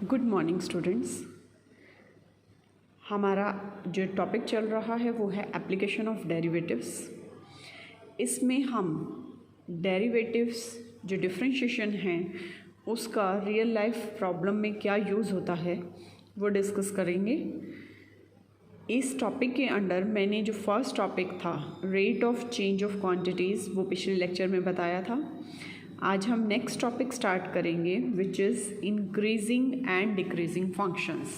Good morning students. हमारा जो topic चल रहा है वो है एप्लीकेशन ऑफ डेरिवेटिव्स। इसमें हम डेरिवेटिव्स जो डिफरेंशिएशन हैं उसका रियल लाइफ प्रॉब्लम में क्या यूज़ होता है वो डिस्कस करेंगे। इस टॉपिक के अंडर मैंने जो फर्स्ट टॉपिक था rate of change of quantities वो पिछले लेक्चर में बताया था। आज हम नेक्स्ट टॉपिक स्टार्ट करेंगे which is increasing and decreasing functions.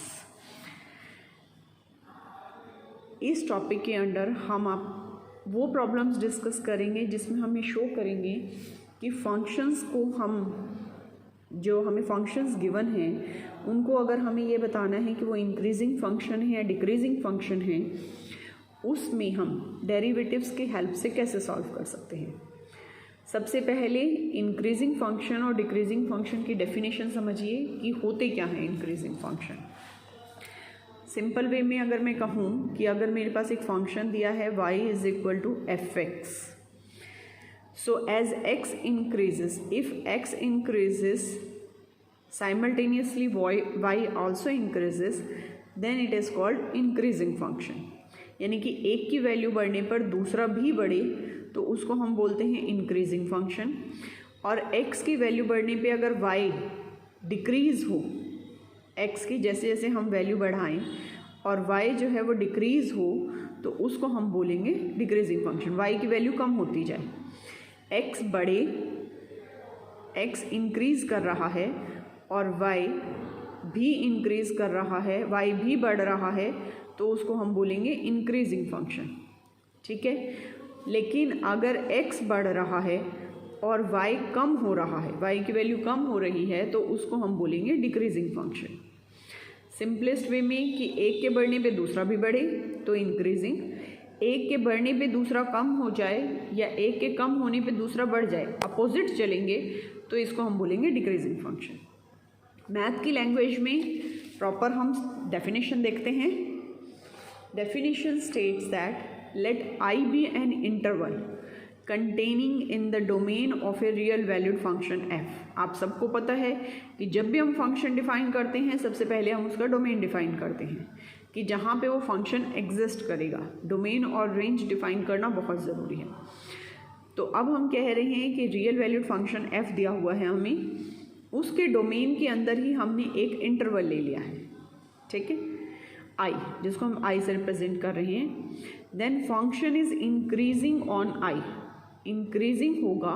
इस टॉपिक के अंडर हम आप वो प्रॉब्लम्स डिस्कस करेंगे जिसमें हम ये शो करेंगे कि फंक्शंस को हमें फंक्शंस गिवन हैं उनको अगर हमें ये बताना है कि वो इंक्रीजिंग फंक्शन है या डिक्रीजिंग फंक्शन है, उसमें हम डेरिवेटिव्स की हेल्प से कैसे सॉल्व कर सकते हैं। सबसे पहले इंक्रीजिंग फंक्शन और डिक्रीजिंग फंक्शन की डेफिनेशन समझिए कि होते क्या हैं इंक्रीजिंग फंक्शन। सिंपल वे में अगर मैं कहूँ कि अगर मेरे पास एक फंक्शन दिया है y is equal to fx, so as x increases, if x increases simultaneously y also increases, then it is called increasing function. यानी कि एक की वैल्यू बढ़ने पर दूसरा भी बढ़े तो उसको हम बोलते हैं इंक्रीजिंग फंक्शन। और x की वैल्यू बढ़ने पे अगर y डिक्रीज़ हो, x की जैसे जैसे हम वैल्यू बढ़ाएं और y जो है वो डिक्रीज़ हो तो उसको हम बोलेंगे डिक्रीजिंग फंक्शन। y की वैल्यू कम होती जाए, x बढ़े, x इंक्रीज़ कर रहा है और y भी इंक्रीज़ कर रहा है, y भी बढ़ रहा है तो उसको हम बोलेंगे इंक्रीजिंग फंक्शन। ठीक है। लेकिन अगर x बढ़ रहा है और y कम हो रहा है, y की वैल्यू कम हो रही है तो उसको हम बोलेंगे डिक्रीजिंग फंक्शन। सिंपलेस्ट वे में कि एक के बढ़ने पे दूसरा भी बढ़े तो इंक्रीजिंग, एक के बढ़ने पे दूसरा कम हो जाए या एक के कम होने पे दूसरा बढ़ जाए, अपोजिट चलेंगे तो इसको हम बोलेंगे डिक्रीजिंग फंक्शन। मैथ की लैंग्वेज में प्रॉपर हम डेफिनेशन देखते हैं। Definition states that let I be an interval containing in the domain of a real valued function f। आप सबको पता है कि जब भी हम फंक्शन डिफाइन करते हैं सबसे पहले हम उसका डोमेन डिफाइन करते हैं कि जहाँ पे वो फंक्शन एग्जिस्ट करेगा। डोमेन और रेंज डिफाइन करना बहुत ज़रूरी है। तो अब हम कह रहे हैं कि रियल वैल्यूड फंक्शन f दिया हुआ है हमें, उसके डोमेन के अंदर ही हमने एक इंटरवल ले लिया है। ठीक है, i जिसको हम i से रिप्रेजेंट कर रहे हैं। Then function is increasing on i। Increasing होगा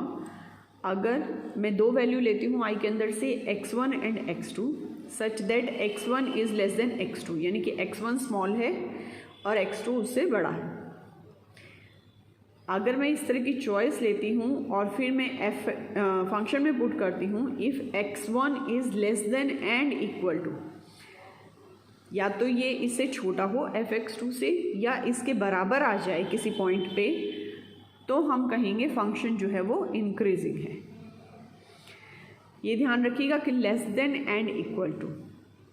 अगर मैं दो वैल्यू लेती हूँ i के अंदर से x1 and x2 such that x1 is less than x2, यानी कि x1 स्मॉल है और x2 उससे बड़ा है। अगर मैं इस तरह की चॉइस लेती हूँ और फिर मैं f फंक्शन में पुट करती हूँ if x1 is less than and equal to, या तो ये इससे छोटा हो fx2 से या इसके बराबर आ जाए किसी पॉइंट पे, तो हम कहेंगे फंक्शन जो है वो इंक्रीजिंग है। ये ध्यान रखिएगा कि less than and equal to.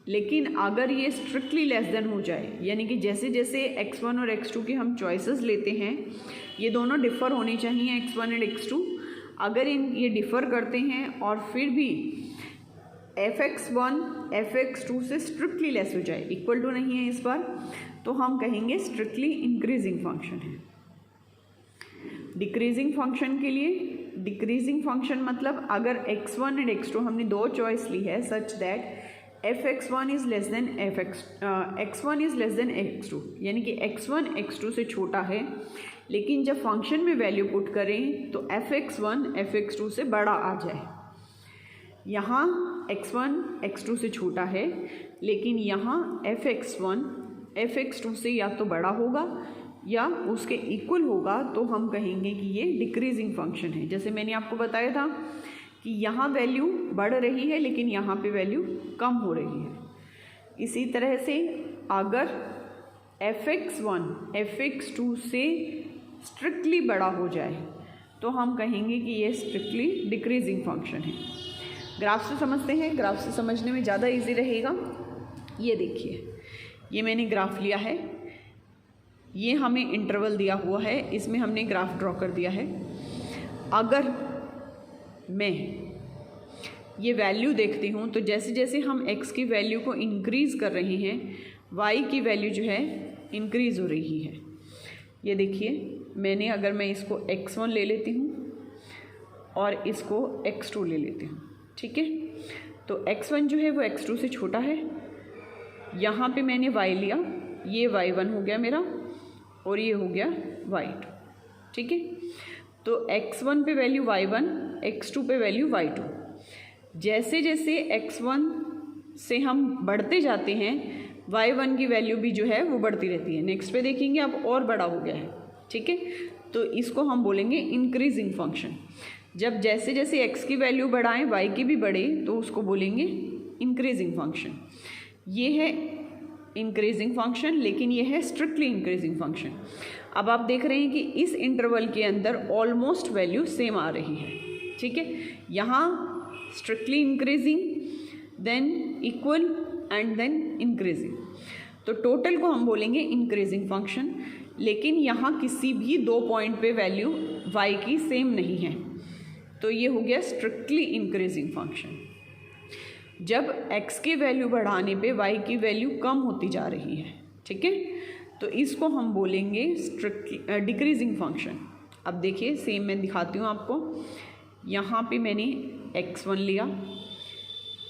लेकिन अगर ये स्ट्रिक्टली लेस देन हो जाए, यानी कि जैसे जैसे x1 और x2 की हम चॉइसेस लेते हैं ये दोनों डिफ़र होने चाहिए x1 एंड x2। अगर ये डिफ़र करते हैं और फिर भी fx1 fx2 से स्ट्रिक्टली लेस हो जाए, इक्वल टू नहीं है इस बार, तो हम कहेंगे स्ट्रिक्टली इंक्रीजिंग फंक्शन है। डिक्रीजिंग फंक्शन के लिए, डिक्रीजिंग फंक्शन मतलब अगर x1 एंड x2 हमने दो चॉइस ली है such that fx1 is less then x1 is less than x2, यानी कि x1 x2 से छोटा है, लेकिन जब फंक्शन में वैल्यू पुट करें तो fx1 fx2 से बड़ा आ जाए। यहाँ x1 x2 से छोटा है लेकिन यहाँ fx1 fx2 से या तो बड़ा होगा या उसके इक्वल होगा, तो हम कहेंगे कि ये डिक्रीजिंग फंक्शन है। जैसे मैंने आपको बताया था कि यहाँ वैल्यू बढ़ रही है लेकिन यहाँ पे वैल्यू कम हो रही है। इसी तरह से अगर fx1 fx2 से स्ट्रिक्टली बड़ा हो जाए तो हम कहेंगे कि ये स्ट्रिक्टली डिक्रीजिंग फंक्शन है। ग्राफ से समझते हैं, ग्राफ से समझने में ज़्यादा इजी रहेगा। ये देखिए, ये मैंने ग्राफ लिया है, ये हमें इंटरवल दिया हुआ है, इसमें हमने ग्राफ ड्रॉ कर दिया है। अगर मैं ये वैल्यू देखती हूँ तो जैसे जैसे हम x की वैल्यू को इंक्रीज़ कर रहे हैं y की वैल्यू जो है इंक्रीज़ हो रही है। ये देखिए मैंने अगर मैं इसको x1 ले लेती हूँ और इसको x2 ले लेती हूँ, ठीक है, तो x1 जो है वो x2 से छोटा है। यहाँ पे मैंने y लिया, ये y1 हो गया मेरा और ये हो गया y2, ठीक है। तो x1 पे वैल्यू y1, x2 पे वैल्यू y2। जैसे जैसे x1 से हम बढ़ते जाते हैं y1 की वैल्यू भी जो है वो बढ़ती रहती है। नेक्स्ट पे देखेंगे अब और बड़ा हो गया है, ठीक है, तो इसको हम बोलेंगे इंक्रीजिंग फंक्शन। जब जैसे जैसे x की वैल्यू बढ़ाएं y की भी बढ़े तो उसको बोलेंगे इंक्रीजिंग फंक्शन। ये है इंक्रीजिंग फंक्शन, लेकिन ये है स्ट्रिक्टली इंक्रीजिंग फंक्शन। अब आप देख रहे हैं कि इस इंटरवल के अंदर ऑलमोस्ट वैल्यू सेम आ रही है, ठीक है। यहाँ strictly increasing, then equal and then increasing, तो टोटल को हम बोलेंगे इंक्रीजिंग फंक्शन। लेकिन यहाँ किसी भी दो पॉइंट पे वैल्यू y की सेम नहीं है, तो ये हो गया स्ट्रिक्टली इंक्रीजिंग फंक्शन। जब x की वैल्यू बढ़ाने पे y की वैल्यू कम होती जा रही है, ठीक है, तो इसको हम बोलेंगे स्ट्रिक्टली डिक्रीजिंग फंक्शन। अब देखिए सेम मैं दिखाती हूँ आपको। यहाँ पे मैंने x1 लिया,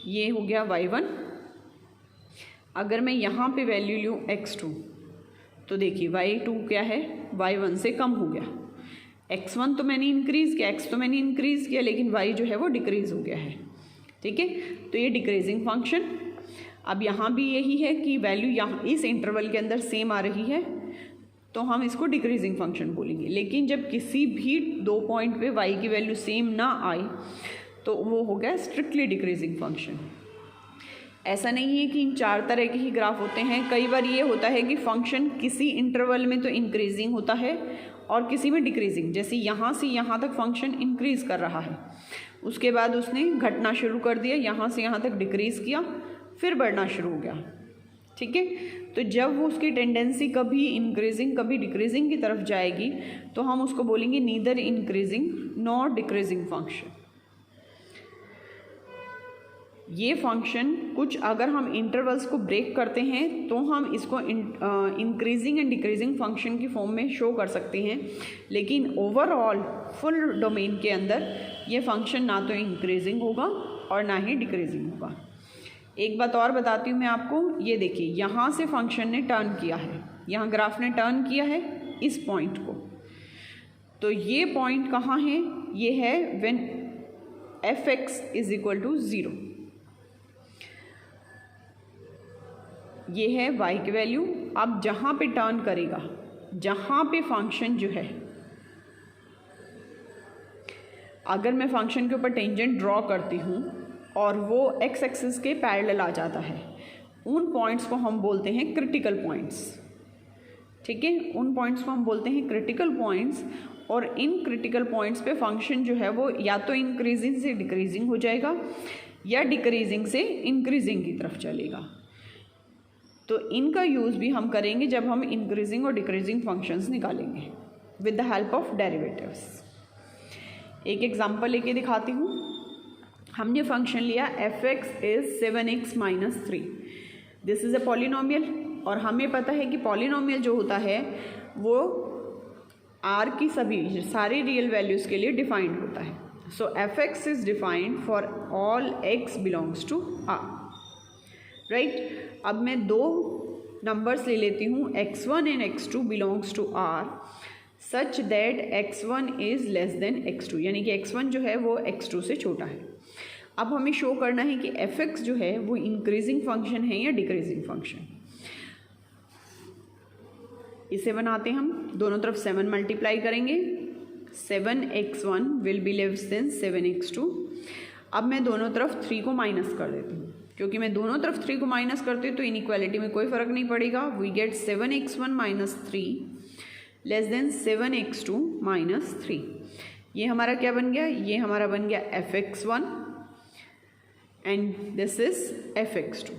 ये हो गया y1। अगर मैं यहाँ पे वैल्यू लूँ x2 तो देखिए y2 क्या है, y1 से कम हो गया। x1 तो मैंने इंक्रीज़ किया, x तो मैंने इंक्रीज़ किया, लेकिन y जो है वो डिक्रीज़ हो गया है, ठीक है, तो ये डिक्रीजिंग फंक्शन। अब यहाँ भी यही है कि वैल्यू यहाँ इस इंटरवल के अंदर सेम आ रही है तो हम इसको डिक्रीजिंग फंक्शन बोलेंगे। लेकिन जब किसी भी दो पॉइंट पे y की वैल्यू सेम ना आए तो वो हो गया स्ट्रिक्टली डिक्रीजिंग फंक्शन। ऐसा नहीं है कि इन चार तरह के ही ग्राफ होते हैं। कई बार ये होता है कि फंक्शन किसी इंटरवल में तो इंक्रीजिंग होता है और किसी में डिक्रीजिंग। जैसे यहाँ से यहाँ तक फंक्शन इंक्रीज़ कर रहा है, उसके बाद उसने घटना शुरू कर दिया, यहाँ से यहाँ तक डिक्रीज़ किया, फिर बढ़ना शुरू हो गया, ठीक है। तो जब वो उसकी टेंडेंसी कभी इंक्रीजिंग कभी डिक्रीजिंग की तरफ जाएगी तो हम उसको बोलेंगे neither increasing nor decreasing function. ये फंक्शन कुछ अगर हम इंटरवल्स को ब्रेक करते हैं तो हम इसको इंक्रीजिंग एंड डिक्रीजिंग फंक्शन की फॉर्म में शो कर सकते हैं। लेकिन ओवरऑल फुल डोमेन के अंदर ये फंक्शन ना तो इंक्रीजिंग होगा और ना ही डिक्रीजिंग होगा। एक बात और बताती हूँ मैं आपको, ये देखिए यहाँ से फंक्शन ने टर्न किया है, यहाँ ग्राफ ने टर्न किया है इस पॉइंट को, तो ये पॉइंट कहाँ है, ये है when f(x) is equal to 0। ये है y की वैल्यू। अब जहाँ पे टर्न करेगा, जहाँ पे फंक्शन जो है, अगर मैं फंक्शन के ऊपर टेंजेंट ड्रॉ करती हूँ और वो x एक्सिस के पैरेलल आ जाता है, उन पॉइंट्स को हम बोलते हैं क्रिटिकल पॉइंट्स, ठीक है। उन पॉइंट्स को हम बोलते हैं क्रिटिकल पॉइंट्स। और इन क्रिटिकल पॉइंट्स पे फंक्शन जो है वो या तो इंक्रीजिंग से डिक्रीजिंग हो जाएगा या डिक्रीजिंग से इंक्रीजिंग की तरफ चलेगा। तो इनका यूज़ भी हम करेंगे जब हम इंक्रीजिंग और डिक्रीजिंग फंक्शंस निकालेंगे with the help of derivatives. एक एग्जांपल लेके दिखाती हूँ। हमने फंक्शन लिया f(x) is 7x - 3। This is a polynomial और हमें पता है कि पॉलिनोमियल जो होता है वो r की सभी सारी रियल वैल्यूज़ के लिए डिफाइंड होता है। So f(x) is defined for all x belongs to r, right. अब मैं दो नंबर्स ले लेती हूँ, x1 and x2 belongs to r such that x1 is less than x2, यानी कि x1 जो है वो x2 से छोटा है। अब हमें शो करना है कि f(x) जो है वो इंक्रीजिंग फंक्शन है या डिक्रीजिंग फंक्शन। इसे बनाते हम, दोनों तरफ 7 मल्टीप्लाई करेंगे, 7x1 will be less than 7x2। अब मैं दोनों तरफ 3 को माइनस कर देती हूँ, क्योंकि मैं दोनों तरफ 3 को माइनस करती हूँ तो इनइक्वालिटी में कोई फ़र्क नहीं पड़ेगा। We get 7x1 - 3 less than 7x2 - 3। ये हमारा क्या बन गया, ये हमारा बन गया f(x1) and this is f(x2).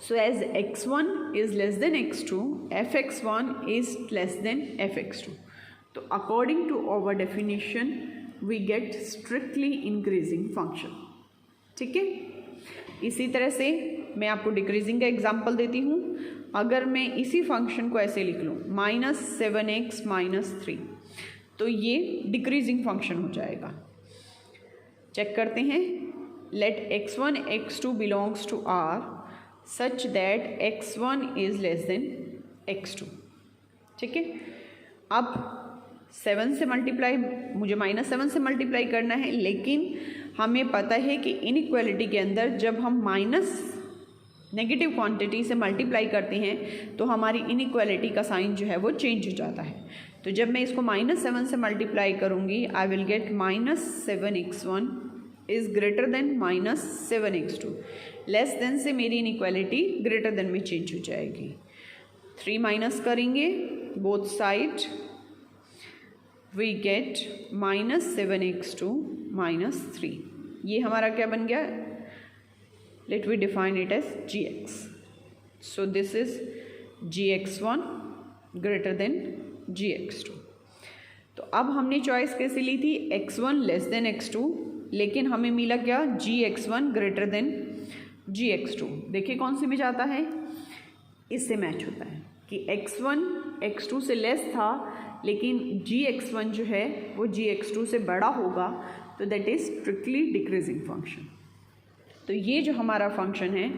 So as x1 is less than x2, f(x1) is less than f(x2). तो according to our definition we get strictly increasing function. ठीक है। इसी तरह से मैं आपको डिक्रीजिंग का एग्जांपल देती हूँ। अगर मैं इसी फंक्शन को ऐसे लिख लूँ -7x - 3, तो ये डिक्रीजिंग फंक्शन हो जाएगा। चेक करते हैं। Let x1 x2 belongs to R such that x1 is less than x2। ठीक है। अब 7 से मल्टीप्लाई, मुझे -7 से मल्टीप्लाई करना है, लेकिन हमें पता है कि इनइक्वालिटी के अंदर जब हम नेगेटिव क्वांटिटी से मल्टीप्लाई करते हैं तो हमारी इनइक्वालिटी का साइन जो है वो चेंज हो जाता है। तो जब मैं इसको -7 से मल्टीप्लाई करूँगी, I will get -7x1 is greater than -7x2। Less than से मेरी इनइक्वालिटी ग्रेटर देन में चेंज हो जाएगी। 3 माइनस करेंगे both side, we get -7x2 - 3। ये हमारा क्या बन गया? Let we define it as gx। So this is gx1 greater than gx2। तो अब हमने चॉइस कैसे ली थी? x1 लेस देन x2, लेकिन हमें मिला क्या? gx1 greater than gx2। देखिए कौन सी में जाता है? इससे मैच होता है कि x1 x2 से लेस था, लेकिन gx1 जो है वो gx2 से बड़ा होगा, तो that is strictly decreasing function. तो ये जो हमारा फंक्शन है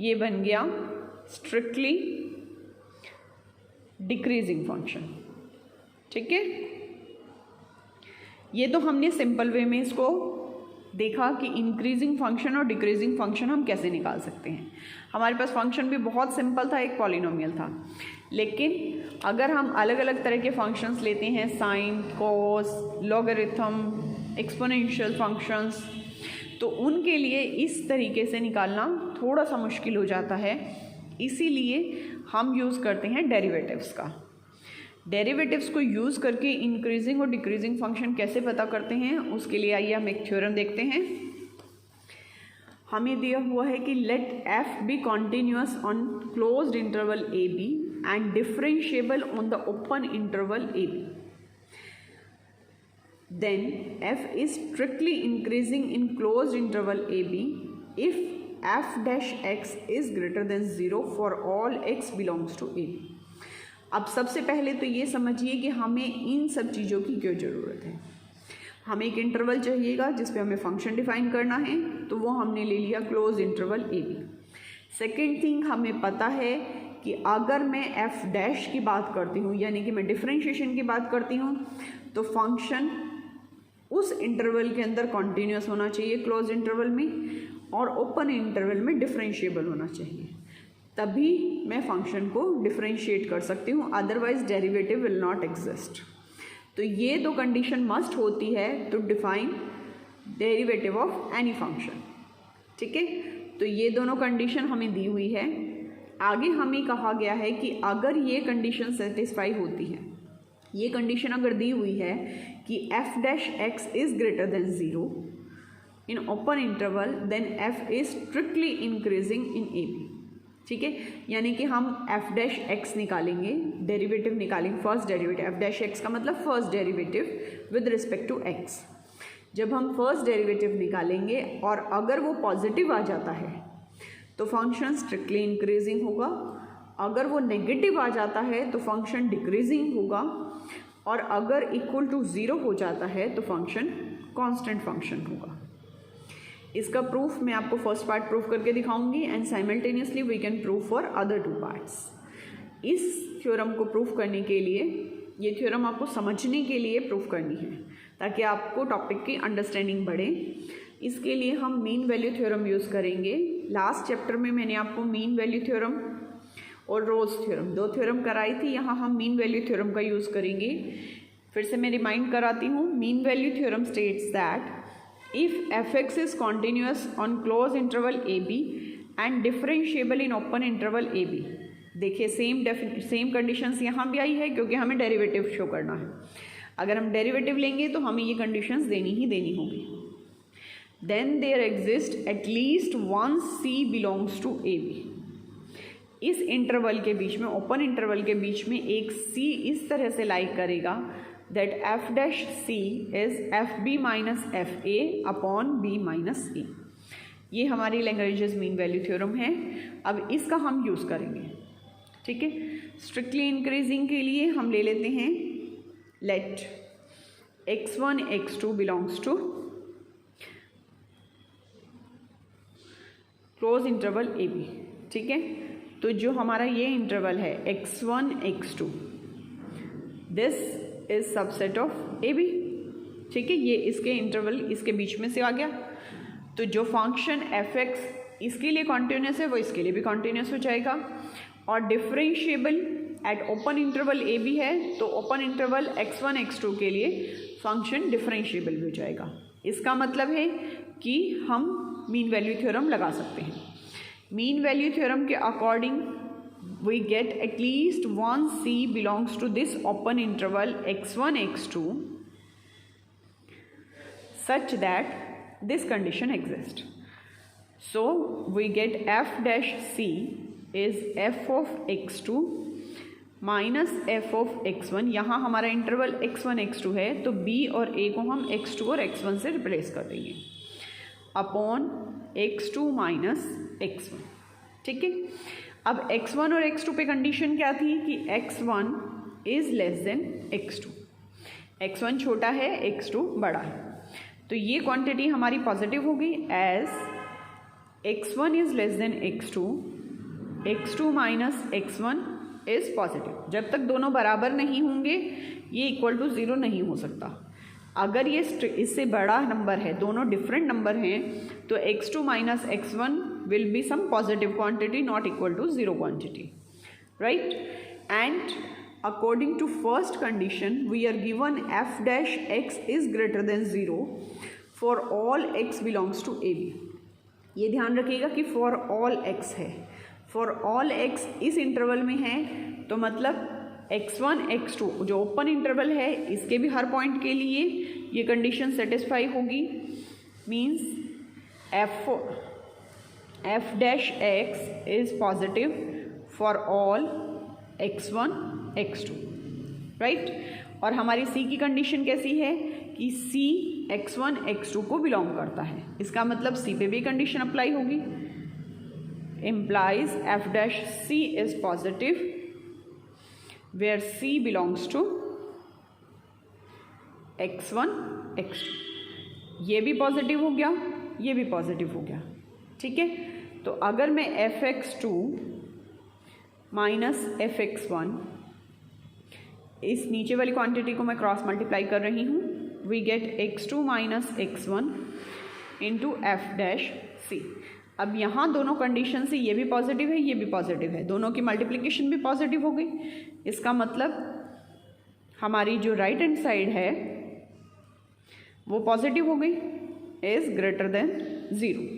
ये बन गया स्ट्रिक्टली डिक्रीजिंग फंक्शन। ठीक है। ये तो हमने सिंपल वे में इसको देखा कि इंक्रीजिंग फंक्शन और डिक्रीजिंग फंक्शन हम कैसे निकाल सकते हैं। हमारे पास फंक्शन भी बहुत सिंपल था, एक पॉलिनोमियल था, लेकिन अगर हम अलग अलग तरह के फंक्शंस लेते हैं, sine, cos, logarithm, exponential functions, तो उनके लिए इस तरीके से निकालना थोड़ा सा मुश्किल हो जाता है। इसीलिए हम यूज़ करते हैं डेरिवेटिव्स का। डेरिवेटिव्स को यूज़ करके इंक्रीजिंग और डिक्रीजिंग फंक्शन कैसे पता करते हैं, उसके लिए आइए हम एक थ्योरम देखते हैं। हमें दिया हुआ है कि let f be continuous on closed interval a b and differentiable on the open interval a b, then f is strictly increasing in closed interval a b if f dash x is greater than 0 for all x belongs to a b। अब सबसे पहले तो ये समझिए कि हमें इन सब चीज़ों की क्यों ज़रूरत है। हमें एक इंटरवल चाहिएगा जिस पे हमें फंक्शन डिफाइन करना है, तो वो हमने ले लिया close interval a b. Second thing, हमें पता है कि अगर मैं एफ डैश की बात करती हूँ, यानी कि मैं डिफरेंशिएशन की बात करती हूँ, तो फंक्शन उस इंटरवल के अंदर कॉन्टीन्यूअस होना चाहिए क्लोज इंटरवल में, और ओपन इंटरवल में डिफरेंशिएबल होना चाहिए, तभी मैं फंक्शन को डिफरेंशिएट कर सकती हूँ, otherwise derivative will not exist. तो ये दो कंडीशन मस्ट होती है to define derivative of any function. ठीक है। तो ये दोनों कंडीशन हमें दी हुई है। आगे हमें कहा गया है कि अगर ये कंडीशन सेटिस्फाई होती है, ये कंडीशन अगर दी हुई है कि f dash x is greater than 0 in open interval, then f is strictly increasing in a b। ठीक है। यानी कि हम f डैश x निकालेंगे, डेरिवेटिव निकालेंगे, first derivative. f dash x का मतलब first derivative with respect to x। जब हम फर्स्ट डेरिवेटिव निकालेंगे और अगर वो पॉजिटिव आ जाता है तो फंक्शन स्ट्रिक्टली इंक्रीजिंग होगा, अगर वो नेगेटिव आ जाता है तो फंक्शन डिक्रीजिंग होगा, और अगर इक्वल टू 0 हो जाता है तो फंक्शन कांस्टेंट फंक्शन होगा। इसका प्रूफ मैं आपको फर्स्ट पार्ट प्रूफ करके दिखाऊंगी and simultaneously we can prove for other 2 parts. इस थ्योरम को प्रूफ करने के लिए, ये थ्योरम आपको समझने के लिए प्रूफ करनी है ताकि आपको टॉपिक की अंडरस्टैंडिंग बढ़े। इसके लिए हम मीन वैल्यू थ्योरम यूज़ करेंगे। लास्ट चैप्टर में मैंने आपको मीन वैल्यू थ्योरम और रोज थ्योरम 2 थ्योरम कराई थी, यहाँ हम मीन वैल्यू थ्योरम का यूज़ करेंगे। फिर से मैं रिमाइंड कराती हूँ। Mean value theorem states that if fx is continuous on closed interval ab and differentiable in open interval ab। देखिए सेम कंडीशंस यहाँ भी आई है क्योंकि हमें डेरिवेटिव शो करना है। अगर हम डेरिवेटिव लेंगे तो हमें ये कंडीशंस देनी ही देनी होगी। Then there exist at least one c belongs to ab। इस इंटरवल के बीच में, ओपन इंटरवल के बीच में एक c इस तरह से लाइक करेगा that f dash c is fb minus fa upon b minus a। ये हमारी लैग्रेंजेस मीन वैल्यू थ्योरम है। अब इसका हम यूज़ करेंगे, ठीक है। स्ट्रिक्टली इंक्रीजिंग के लिए हम ले लेते हैं let x1 x2 belongs to close interval a b, ठीक है। तो जो हमारा ये इंटरवल है x1 x2, this is subset of a b, ठीक है। ये इसके इंटरवल इसके बीच में से आ गया। तो जो फंक्शन एफ एक्स इसके लिए कॉन्टिन्यूस है वो इसके लिए भी कॉन्टिन्यूस हो जाएगा। और differentiable at open interval a b है, तो ओपन इंटरवल x1 x2 के लिए फंक्शन डिफरेंशिएबल भी हो जाएगा। इसका मतलब है कि हम मीन वैल्यू थ्योरम लगा सकते हैं। मीन वैल्यू थ्योरम के according we get at least one c belongs to this open interval x1 x2 such that this condition exists. So we get f dash c is f of x2 minus f of x1। यहाँ हमारा interval x1 x2 है, तो b और a को हम x2 और x1 से replace कर देंगे अपॉन x2 माइनस x1, ठीक है। अब x1 और x2 पे कंडीशन क्या थी कि x1 is less than x2, x1 छोटा है x2 बड़ा है। तो ये क्वांटिटी हमारी पॉजिटिव होगी as x1 is less than x2, x2 minus x1 is positive. जब तक दोनों बराबर नहीं होंगे ये इक्वल टू 0 नहीं हो सकता। अगर ये इससे बड़ा नंबर है, दोनों डिफरेंट नंबर हैं, तो x2 minus x1 will be some positive quantity not equal to 0 quantity, right. And according to first condition we are given f dash x is greater than 0 for all x belongs to a b। ये ध्यान रखिएगा कि for all x है, for all x इस interval में है, तो मतलब x1 x2 जो ओपन इंटरवल है इसके भी हर पॉइंट के लिए ये कंडीशन सेटिस्फाई होगी। Means f dash x is positive for all x1 x2, right. और हमारी c की कंडीशन कैसी है कि c x1 x2 को बिलोंग करता है। इसका मतलब c पे भी कंडीशन अप्लाई होगी, implies f dash c is positive where c belongs to x1 x2। ये भी पॉजिटिव हो गया, ये भी पॉजिटिव हो गया, ठीक है। तो अगर मैं fx2 माइनस fx1 इस नीचे वाली क्वांटिटी को मैं क्रॉस मल्टीप्लाई कर रही हूँ, we get x2 minus x1 into F dash C. अब यहाँ दोनों कंडीशन से ये भी पॉजिटिव है, ये भी पॉजिटिव है, दोनों की मल्टीप्लिकेशन भी पॉजिटिव हो गई। इसका मतलब हमारी जो राइट हैंड साइड है वो पॉजिटिव हो गई, is greater than 0,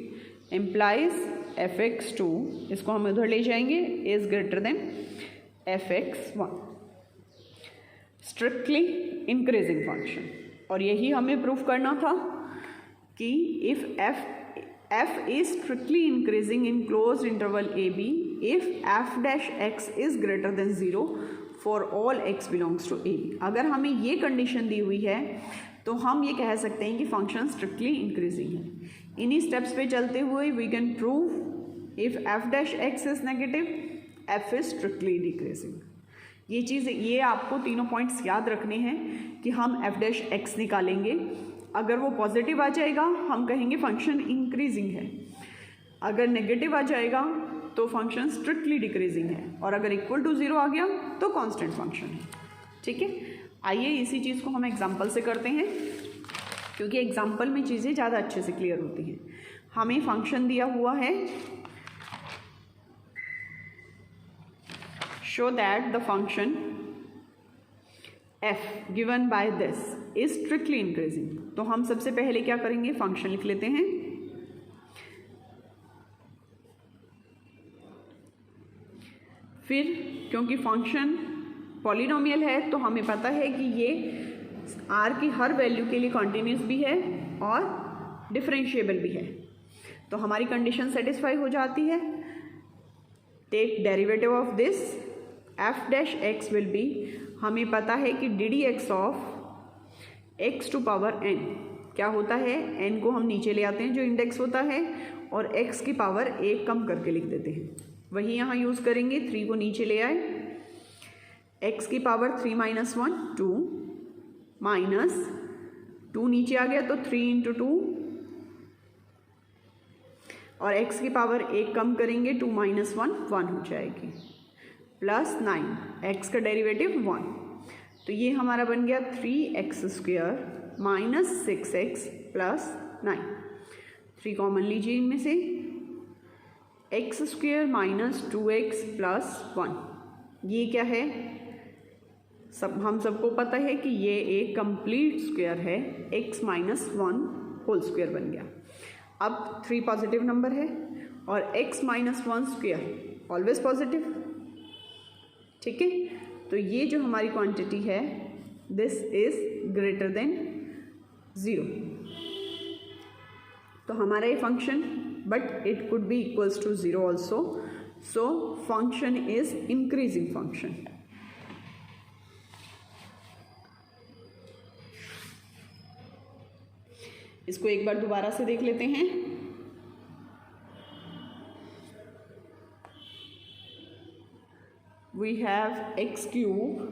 implies fx2, इसको हम उधर ले जाएंगे, is greater than fx1, strictly increasing function. और यही हमें प्रूफ करना था कि if f is strictly increasing in closed interval a b if f dash x is greater than 0 for all x belongs to a b. अगर हमें ये condition दी हुई है तो हम ये कह सकते हैं कि फंक्शन स्ट्रिक्टली इंक्रीजिंग है। इन्हीं स्टेप्स पे चलते हुए we can prove if f dash x is negative f is strictly decreasing. ये चीज़, ये आपको तीनों पॉइंट्स याद रखने हैं कि हम f डैश x निकालेंगे। अगर वो पॉजिटिव आ जाएगा हम कहेंगे फंक्शन इंक्रीजिंग है, अगर नेगेटिव आ जाएगा तो फंक्शन स्ट्रिक्टली डिक्रीजिंग है, और अगर इक्वल टू 0 आ गया तो कांस्टेंट फंक्शन है, ठीक है। आइए इसी चीज़ को हम एग्जांपल से करते हैं, क्योंकि एग्जांपल में चीज़ें ज़्यादा अच्छे से क्लियर होती हैं। हमें फंक्शन दिया हुआ है, show that the function f given by this is strictly increasing। तो हम सबसे पहले क्या करेंगे, फंक्शन लिख लेते हैं। फिर क्योंकि फंक्शन पॉलिनोमियल है तो हमें पता है कि ये r की हर वैल्यू के लिए कॉन्टिन्यूस भी है और डिफरेंशिएबल भी है, तो हमारी कंडीशन सेटिस्फाई हो जाती है। Take derivative of this f dash x will be, हमें पता है कि d d x of x to power n क्या होता है, n को हम नीचे ले आते हैं जो इंडेक्स होता है और x की पावर 1 कम करके लिख देते हैं। वही यहाँ यूज़ करेंगे, 3 को नीचे ले आए, x की पावर 3 माइनस 1 2 माइनस 2 नीचे आ गया तो 3 इंटू 2 और x की पावर 1 कम करेंगे 2 माइनस 1 1 हो जाएगी प्लस 9, x का डेरिवेटिव 1, तो ये हमारा बन गया 3x square minus 6x plus 9। 3 common लीजिए इनमें से, x square minus 2x plus 1, ये क्या है, हम सबको पता है कि ये एक कंप्लीट स्क्वायर है, x माइनस 1 होल स्क्वायर बन गया। अब 3 पॉजिटिव नंबर है और x minus 1 square always positive, ठीक है। तो ये जो हमारी क्वांटिटी है दिस इज ग्रेटर देन 0, तो हमारा ये function, but it could be equals to 0 also, so function is increasing function. इसको एक बार दोबारा से देख लेते हैं। We have x cube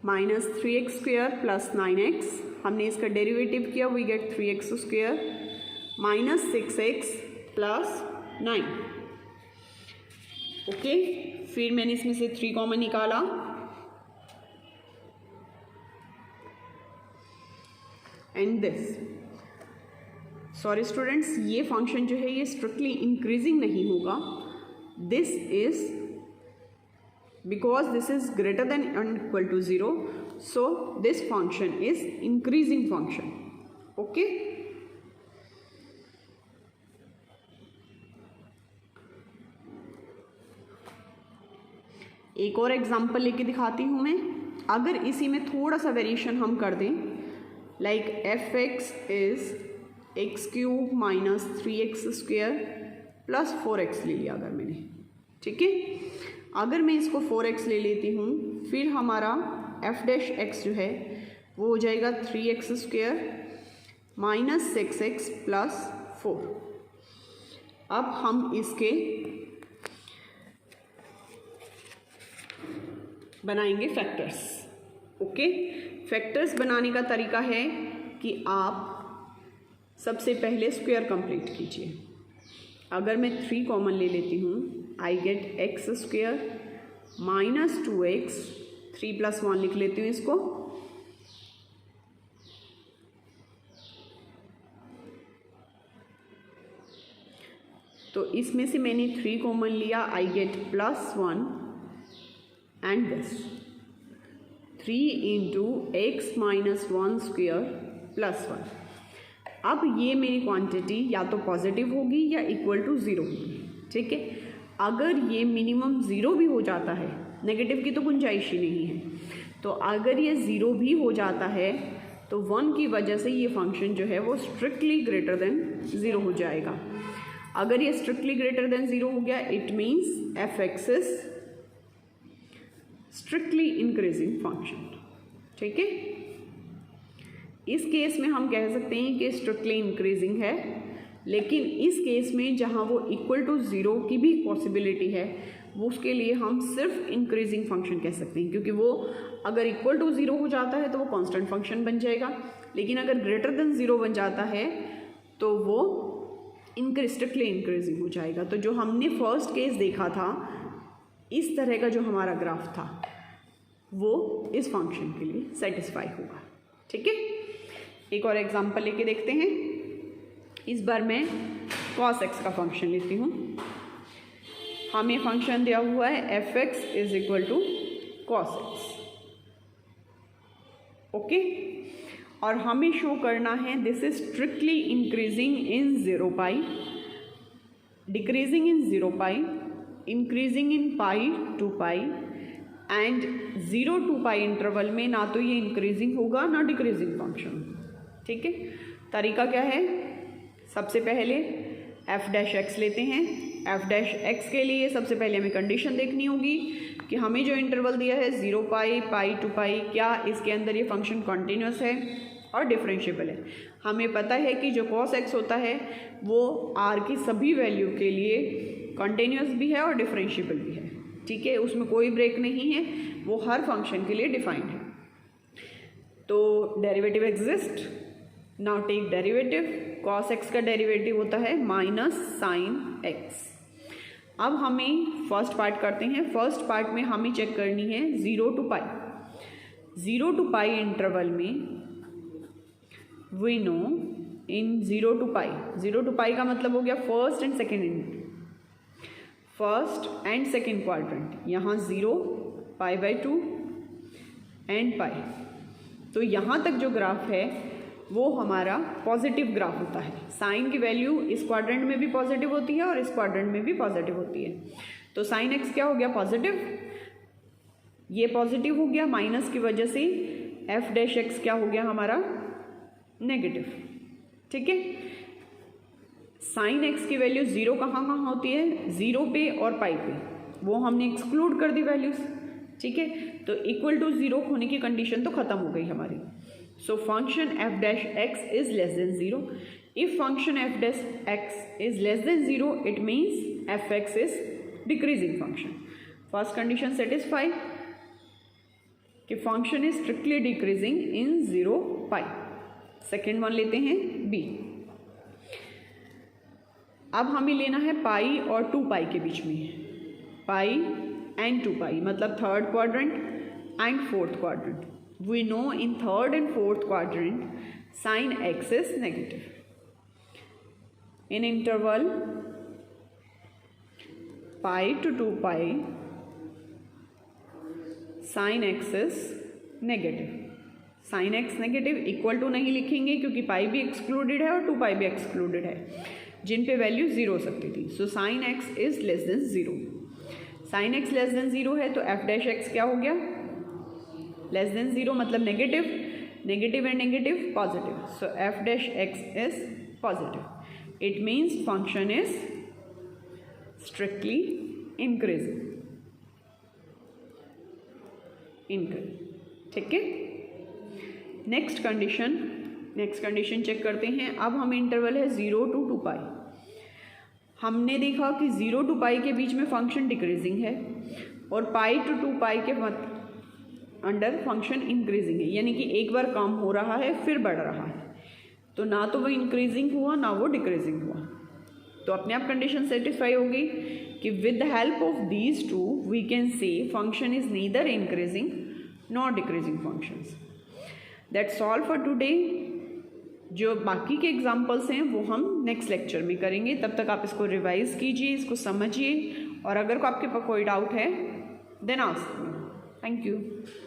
minus 3x square plus 9x, हमने इसका डेरिवेटिव किया, we get 3x square minus 6x plus 9। Okay, फिर मैंने इसमें से 3 कॉमन निकाला, एंड दिस, सॉरी स्टूडेंट्स, ये फंक्शन जो है ये स्ट्रिक्टली इंक्रीजिंग नहीं होगा, this is because this is greater than and equal to 0, so this function is increasing function. Okay, एक और एग्जांपल लेके दिखाती हूँ मैं। अगर इसी में थोड़ा सा वेरिएशन हम कर दें, like fx is x cube minus 3x square plus 4x ले लिया अगर मैंने, ठीक है। अगर मैं इसको 4x ले लेती हूँ, फिर हमारा f डैश x जो है वो हो जाएगा 3x square minus 6x plus 4। अब हम इसके बनाएंगे फैक्टर्स। ओके, फैक्टर्स बनाने का तरीका है कि आप सबसे पहले स्क्वायर कंप्लीट कीजिए। अगर मैं 3 कॉमन ले लेती हूँ, I get x square minus 2x, 3 plus 1 लिख लेती हूँ इसको, तो इसमें से मैंने 3 कॉमन लिया, I get plus 1 and this 3 into x minus 1 square plus 1। अब ये मेरी क्वांटिटी या तो पॉजिटिव होगी या इक्वल टू 0 होगी, ठीक है। अगर ये मिनिमम 0 भी हो जाता है, नेगेटिव की तो गुंजाइश ही नहीं है, तो अगर ये 0 भी हो जाता है तो 1 की वजह से ये फंक्शन जो है वो स्ट्रिक्टली ग्रेटर देन 0 हो जाएगा। अगर ये स्ट्रिक्टली ग्रेटर देन 0 हो गया, it means F X is strictly increasing function, ठीक है। इस केस में हम कह सकते हैं कि स्ट्रिक्टली इंक्रीजिंग है, लेकिन इस केस में जहाँ वो इक्वल टू 0 की भी पॉसिबिलिटी है, वो उसके लिए हम सिर्फ इंक्रीजिंग फंक्शन कह सकते हैं, क्योंकि वो अगर इक्वल टू 0 हो जाता है तो वो कांस्टेंट फंक्शन बन जाएगा, लेकिन अगर ग्रेटर देन 0 बन जाता है तो वो स्ट्रिक्टली इंक्रीजिंग हो जाएगा। तो जो हमने फर्स्ट केस देखा था, इस तरह का जो हमारा ग्राफ था, वो इस फंक्शन के लिए सेटिस्फाई होगा, ठीक है। एक और एग्जांपल लेके देखते हैं। इस बार मैं cos x का फंक्शन लेती हूँ। हमें फंक्शन दिया हुआ है f(x) is equal to cos x, okay, और हमें शो करना है this is strictly increasing in 0 pi, decreasing in 0 pi, increasing in pi 2 pi, and 0 to pi interval में ना तो ये इंक्रीजिंग होगा ना डिक्रीजिंग फंक्शन, ठीक है। तरीका क्या है, सबसे पहले f डैश x लेते हैं, एफ डैश एक्स के लिए सबसे पहले हमें कंडीशन देखनी होगी कि हमें जो इंटरवल दिया है 0 पाई, पाई टू पाई, क्या इसके अंदर ये फंक्शन कॉन्टीन्यूस है और डिफरेंशिएबल है। हमें पता है कि जो कॉस एक्स होता है वो आर की सभी वैल्यू के लिए कॉन्टीन्यूस भी है और डिफरेंशिएबल भी है, ठीक है, उसमें कोई ब्रेक नहीं है, वो हर फंक्शन के लिए डिफाइंड है। तो derivative exist, now take derivative. Cos x का डेरिवेटिव होता है माइनस साइन एक्स। अब हमें फर्स्ट पार्ट करते हैं। फर्स्ट पार्ट में हमें चेक करनी है 0 to pi. 0 to pi interval में we know in 0 to pi, 0 to pi का मतलब हो गया फर्स्ट एंड सेकेंड क्वाड्रेंट। यहाँ 0, पाई/2 एंड पाई। तो यहाँ तक जो ग्राफ है वो हमारा पॉजिटिव ग्राफ होता है। साइन की वैल्यू इस क्वाड्रेंट में भी पॉजिटिव होती है और इस क्वाड्रेंट में भी पॉजिटिव होती है। तो साइन एक्स क्या हो गया, पॉजिटिव, ये पॉजिटिव हो गया, माइनस की वजह से एफ डैश एक्स क्या हो गया हमारा, नेगेटिव, ठीक है। साइन एक्स की वैल्यू 0 कहाँ होती है, 0 पे और पाई पे, वो हमने एक्सक्लूड कर दी वैल्यूज, ठीक है। तो इक्वल टू 0 होने की कंडीशन तो खत्म हो गई हमारी। So function F dash X is less than 0। If function F dash X is less than 0 it means F X is decreasing function. First condition satisfy कि function is strictly decreasing in 0 pi. Second one लेते हैं B. अब हमें लेना है पाई और 2 पाई के बीच में, पाई एंड 2 पाई, मतलब third quadrant and fourth quadrant. We know in third and fourth quadrant sine x is negative. In interval pi to 2 pi sine x is negative. Sine x negative equal to नहीं लिखेंगे क्योंकि पाई भी excluded है और 2 पाई भी excluded है, जिन पे value 0 हो सकती थी। So sine x is less than 0। Sine x less than 0 है तो एफ डैश एक्स क्या हो गया, लेस देन 0 मतलब negative, negative and negative positive. So F dash X is positive. It means function is strictly increasing, ठीक है। Next condition check करते हैं। अब हम इंटरवल है 0 to 2 पाई। हमने देखा कि 0 to पाई के बीच में फंक्शन डिक्रीजिंग है और पाई टू 2 पाई के अंडर फंक्शन इंक्रीजिंग है, यानी कि एक बार कम हो रहा है फिर बढ़ रहा है। तो ना तो वो इंक्रीजिंग हुआ ना वो डिक्रीजिंग हुआ, तो अपने आप कंडीशन सेटिस्फाई होगी कि with the help of these two we can say function is neither increasing nor decreasing functions. That's all for today. जो बाकी के एग्जाम्पल्स हैं वो हम नेक्स्ट लेक्चर में करेंगे। तब तक आप इसको रिवाइज कीजिए, इसको समझिए, और अगर आपके पास कोई डाउट है then ask me. Thank you.